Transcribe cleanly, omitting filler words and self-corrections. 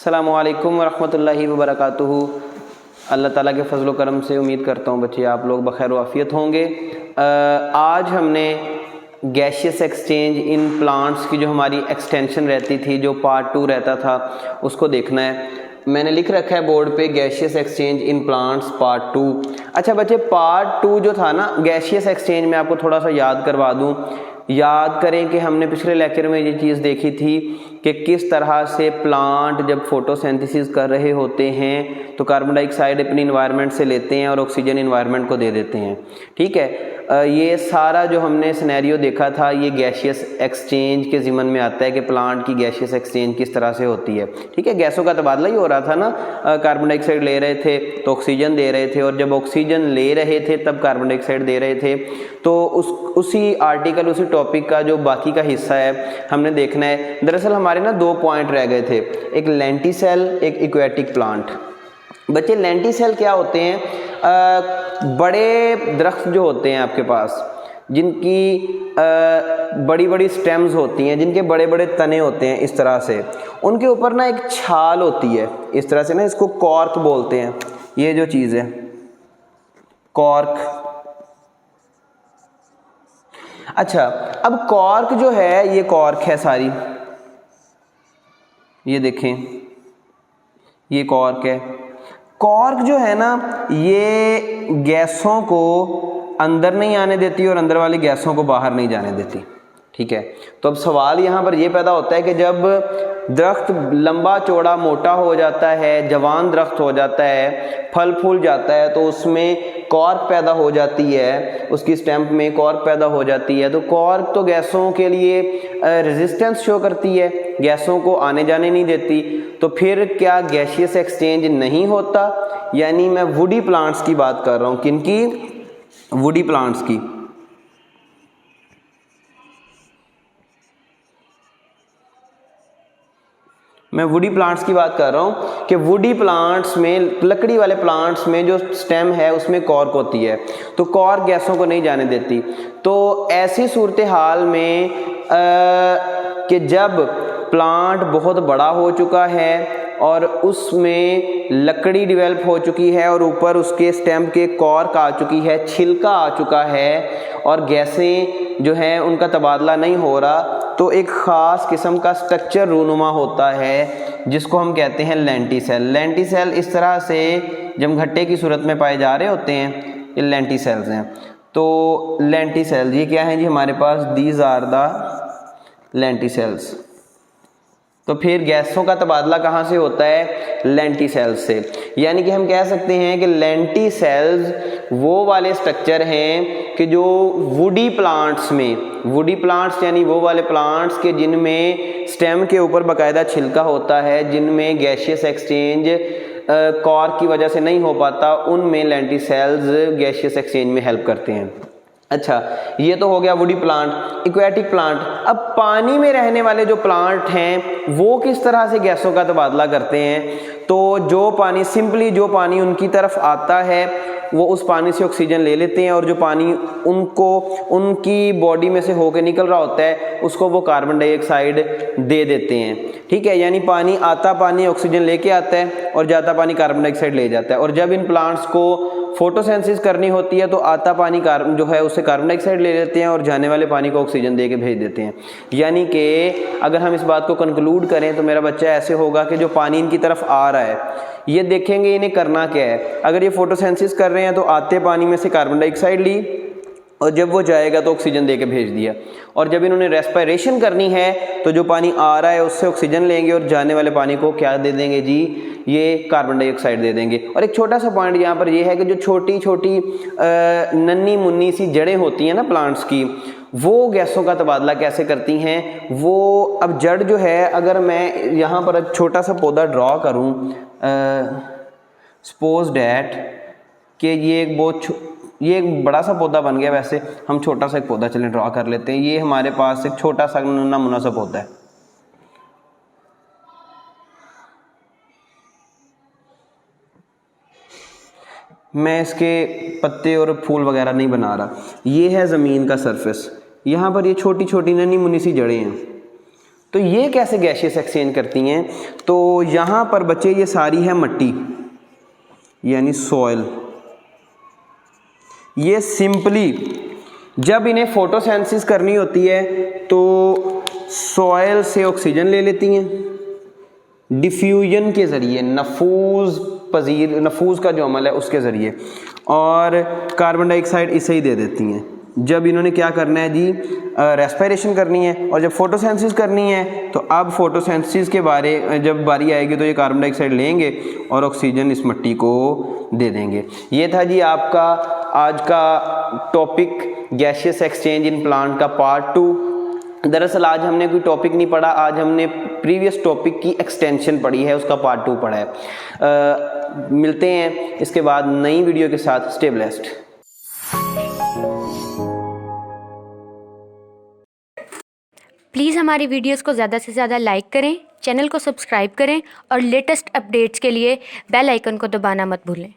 अस्सलामुअलैकुम वरहमतुल्लाहि वबरकातुहू। अल्लाह ताला के फजल व करम से उम्मीद करता हूँ बच्चे आप लोग बखैर व आफियत होंगे। आज हमने गैशियस एक्सचेंज इन प्लांट्स की जो हमारी एक्सटेंशन रहती थी, जो पार्ट 2 रहता था, उसको देखना है। मैंने लिख रखा है बोर्ड पे gaseous exchange in plants part 2। अच्छा बच्चे, पार्ट 2 जो था ना गैशियस एक्सचेंज में, आपको थोड़ा सा याद करवा दूँ। याद करें कि हमने पिछले लेक्चर में ये चीज़ देखी थी कि किस तरह से प्लांट जब फोटोसिंथेसिस कर रहे होते हैं तो कार्बन डाइऑक्साइड अपनी इन्वायरमेंट से लेते हैं और ऑक्सीजन इन्वायरमेंट को दे देते हैं। ठीक है, ये सारा जो हमने सिनेरियो देखा था ये गैशियस एक्सचेंज के ज़िम्मन में आता है कि प्लांट की गैशियस एक्सचेंज किस तरह से होती है। ठीक है, गैसों का तबादला ही हो रहा था ना। कार्बन डाइऑक्साइड ले रहे थे तो ऑक्सीजन दे रहे थे, और जब ऑक्सीजन ले रहे थे तब कार्बन डाइऑक्साइड दे रहे थे। तो उसी आर्टिकल, उसी टॉपिक का जो बाकी का हिस्सा है हमने देखना है। दरअसल हमारे ना 2 पॉइंट रह गए थे, एक लेंटिसेल, एक एक्वेटिक प्लांट। बच्चे लेंटिसेल क्या होते हैं? बड़े दरख्त जो होते हैं आपके पास, जिनकी बड़ी बड़ी स्टेम्स होती हैं, जिनके बड़े बड़े तने होते हैं इस तरह से, उनके ऊपर ना एक छाल होती है इस तरह से ना, इसको कॉर्क बोलते हैं। ये जो चीज़ है कॉर्क। अच्छा, अब कॉर्क जो है, ये कॉर्क है सारी, ये देखें ये कॉर्क है। कॉर्क जो है ना ये गैसों को अंदर नहीं आने देती और अंदर वाली गैसों को बाहर नहीं जाने देती। ठीक है, तो अब सवाल यहाँ पर ये पैदा होता है कि जब दरख्त लंबा चौड़ा मोटा हो जाता है, जवान दरख्त हो जाता है, फल फूल जाता है, तो उसमें कॉर्क पैदा हो जाती है, उसकी स्टेम में कॉर्क पैदा हो जाती है। तो कॉर्क तो गैसों के लिए रेजिस्टेंस शो करती है, गैसों को आने जाने नहीं देती। तो फिर क्या गैशियस एक्सचेंज नहीं होता? यानी मैं वुडी प्लांट्स की बात कर रहा हूँ। किनकी? वुडी प्लांट्स की। मैं वुडी प्लांट्स की बात कर रहा हूँ कि वुडी प्लांट्स में, लकड़ी वाले प्लांट्स में जो स्टेम है उसमें कॉर्क होती है, तो कॉर्क गैसों को नहीं जाने देती। तो ऐसी सूरत हाल में कि जब प्लांट बहुत बड़ा हो चुका है और उसमें लकड़ी डेवलप हो चुकी है और ऊपर उसके स्टेम के कॉर्क आ चुकी है, छिलका आ चुका है, और गैसें जो हैं उनका तबादला नहीं हो रहा, तो एक ख़ास किस्म का स्ट्रक्चर रूनुमा होता है जिसको हम कहते हैं लेंटिसेल। लेंटिसेल इस तरह से जमघट्टे की सूरत में पाए जा रहे होते हैं, ये लेंटिसेल्स हैं। तो लेंटिसेल ये क्या है जी हमारे पास? These are the lenticels. तो फिर गैसों का तबादला कहाँ से होता है? लेंटिसेल्स से। यानी कि हम कह सकते हैं कि लेंटिसेल्स वो वाले स्ट्रक्चर हैं कि जो वुडी प्लांट्स में, वुडी प्लांट्स यानी वो वाले प्लांट्स के जिनमें स्टेम के ऊपर बाकायदा छिलका होता है, जिनमें गैशियस एक्सचेंज कॉर्क की वजह से नहीं हो पाता, उनमें लेंटिसेल्स गैशियस एक्सचेंज में हेल्प करते हैं। अच्छा, ये तो हो गया वुडी प्लांट। एक्वेटिक प्लांट, अब पानी में रहने वाले जो प्लांट हैं वो किस तरह से गैसों का तबादला करते हैं? तो जो पानी, सिंपली जो पानी उनकी तरफ आता है वो उस पानी से ऑक्सीजन ले लेते हैं, और जो पानी उनको उनकी बॉडी में से होकर निकल रहा होता है उसको वो कार्बन डाइऑक्साइड दे देते हैं। ठीक है, यानी पानी आता, पानी ऑक्सीजन लेके आता है और जाता पानी कार्बन डाइऑक्साइड ले जाता है। और जब इन प्लांट्स को फोटोसिंथेसिस करनी होती है तो आता पानी कार्बन जो है उससे कार्बन डाइऑक्साइड ले लेते हैं और जाने वाले पानी को ऑक्सीजन दे के भेज देते हैं। यानी कि अगर हम इस बात को कंक्लूड करें तो मेरा बच्चा ऐसे होगा कि जो पानी इनकी तरफ आ रहा है, ये देखेंगे इन्हें करना क्या है। अगर ये फोटोसिंथेसिस कर रहे हैं तो आते पानी में से कार्बन डाइऑक्साइड ली, और जब वो जाएगा तो ऑक्सीजन दे के भेज दिया। और जब इन्होंने रेस्पिरेशन करनी है तो जो पानी आ रहा है उससे ऑक्सीजन लेंगे और जाने वाले पानी को क्या दे देंगे जी? ये कार्बन डाइऑक्साइड दे देंगे। और एक छोटा सा पॉइंट यहाँ पर ये है कि जो छोटी छोटी नन्ही मुन्नी सी जड़ें होती हैं ना प्लांट्स की, वो गैसों का तबादला कैसे करती हैं? वो अब जड़ जो है, अगर मैं यहाँ पर छोटा सा पौधा ड्रॉ करूँ, सपोज डैट कि ये एक बड़ा सा पौधा बन गया। वैसे हम छोटा सा एक पौधा चलें ड्रॉ कर लेते हैं। ये हमारे पास एक छोटा सा नमूना सा पौधा है। मैं इसके पत्ते और फूल वगैरह नहीं बना रहा। ये है ज़मीन का सरफेस, यहाँ पर ये छोटी छोटी नन्ही मुन्नी सी जड़ें हैं। तो ये कैसे गैशियस एक्सचेंज करती हैं? तो यहाँ पर बच्चे ये सारी है मट्टी यानी सॉइल, ये सिंपली जब इन्हें फोटोसिंथेसिस करनी होती है तो सॉइल से ऑक्सीजन ले लेती हैं डिफ्यूजन के ज़रिए, नफूज का जो अमल है उसके ज़रिए, और कार्बन डाइऑक्साइड इसे ही दे देती हैं। जब इन्होंने क्या करना है जी, रेस्पिरेशन करनी है, और जब फोटोसिंथेसिस करनी है तो अब फोटोसिंथेसिस के जब बारी आएगी तो ये कार्बन डाइऑक्साइड लेंगे और ऑक्सीजन इस मिट्टी को दे देंगे। ये था जी आपका आज का topic gaseous exchange in plant का पार्ट 2। दरअसल आज हमने कोई टॉपिक नहीं पढ़ा, आज हमने प्रीवियस टॉपिक की एक्सटेंशन पढ़ी है, उसका पार्ट 2 पढ़ा है। मिलते हैं इसके बाद नई वीडियो के साथ। Stay blessed. प्लीज़ हमारी वीडियोस को ज़्यादा से ज़्यादा लाइक करें, चैनल को सब्सक्राइब करें और लेटेस्ट अपडेट्स के लिए बेल आइकन को दबाना मत भूलें।